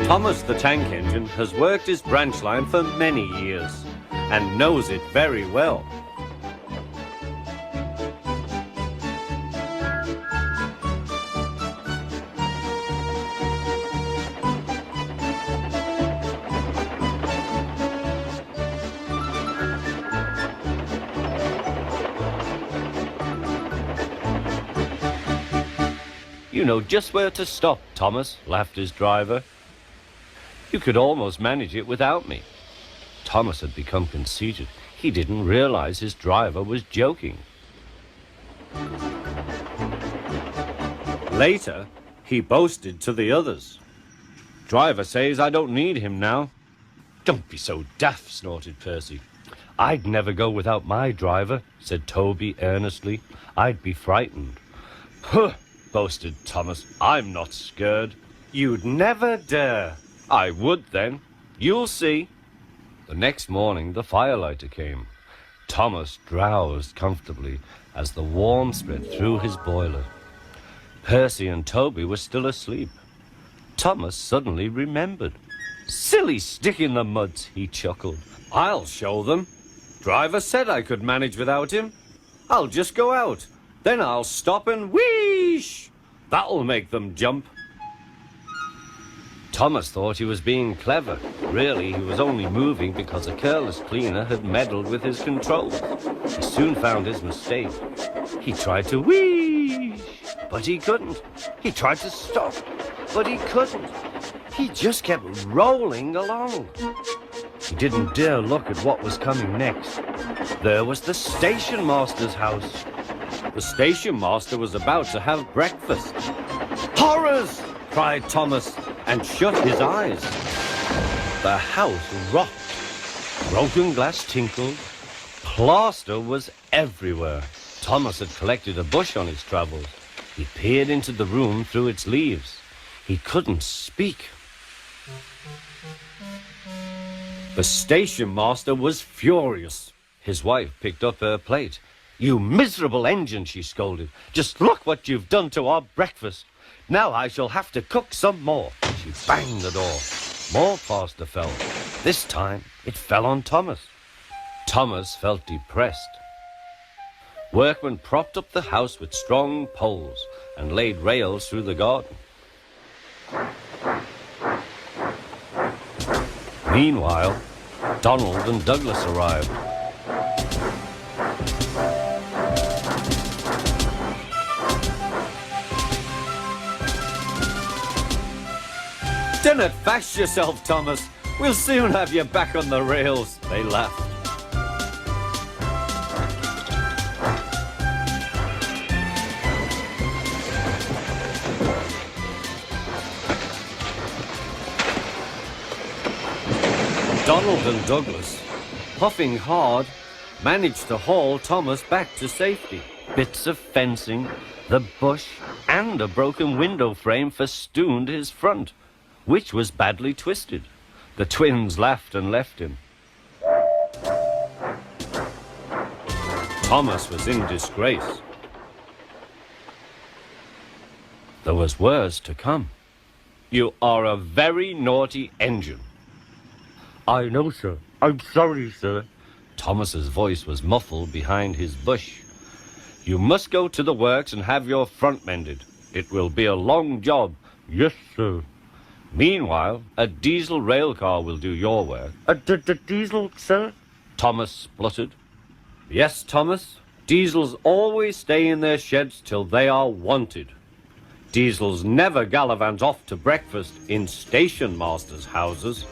Thomas the tank engine has worked his branch line for many years and knows it very well. You know just where to stop, Thomas, laughed his driver. You could almost manage it without me. Thomas had become conceited. He didn't realize his driver was joking. Later, he boasted to the others. Driver says I don't need him now. Don't be so daft, snorted Percy. I'd never go without my driver, said Toby earnestly. I'd be frightened. Huh, boasted Thomas. I'm not scared. You'd never dare. I would then. You'll see. The next morning, the firelighter came. Thomas drowsed comfortably as the warmth spread through his boiler. Percy and Toby were still asleep. Thomas suddenly remembered. Silly stick in the mud, he chuckled. I'll show them. Driver said I could manage without him. I'll just go out. Then I'll stop and wheesh. That'll make them jump. Thomas thought he was being clever. Really, he was only moving because a careless cleaner had meddled with his controls. He soon found his mistake. He tried to wheesh, but he couldn't. He tried to stop, but he couldn't. He just kept rolling along. He didn't dare look at what was coming next. There was the station master's house. The station master was about to have breakfast. Horrors! Cried Thomas, and shut his eyes. The house rocked. Broken glass tinkled. Plaster was everywhere. Thomas had collected a bush on his travels. He peered into the room through its leaves. He couldn't speak. The station master was furious. His wife picked up her plate. You miserable engine, she scolded. Just look what you've done to our breakfast. Now I shall have to cook some more. She banged the door. More plaster fell. This time it fell on Thomas. Thomas felt depressed. Workmen propped up the house with strong poles and laid rails through the garden. Meanwhile, Donald and Douglas arrived. Don't fash yourself, Thomas. We'll soon have you back on the rails, they laughed. Donald and Douglas, puffing hard, managed to haul Thomas back to safety. Bits of fencing, the bush, and a broken window frame festooned his front, which was badly twisted. The twins laughed and left him. Thomas was in disgrace. There was worse to come. You are a very naughty engine. I know, sir. I'm sorry, sir. Thomas's voice was muffled behind his bush. You must go to the works and have your front mended. It will be a long job. Yes, sir. Meanwhile, a diesel rail car will do your work. A diesel, sir? Thomas spluttered. Yes, Thomas. Diesels always stay in their sheds till they are wanted. Diesels never gallivant off to breakfast in station masters' houses.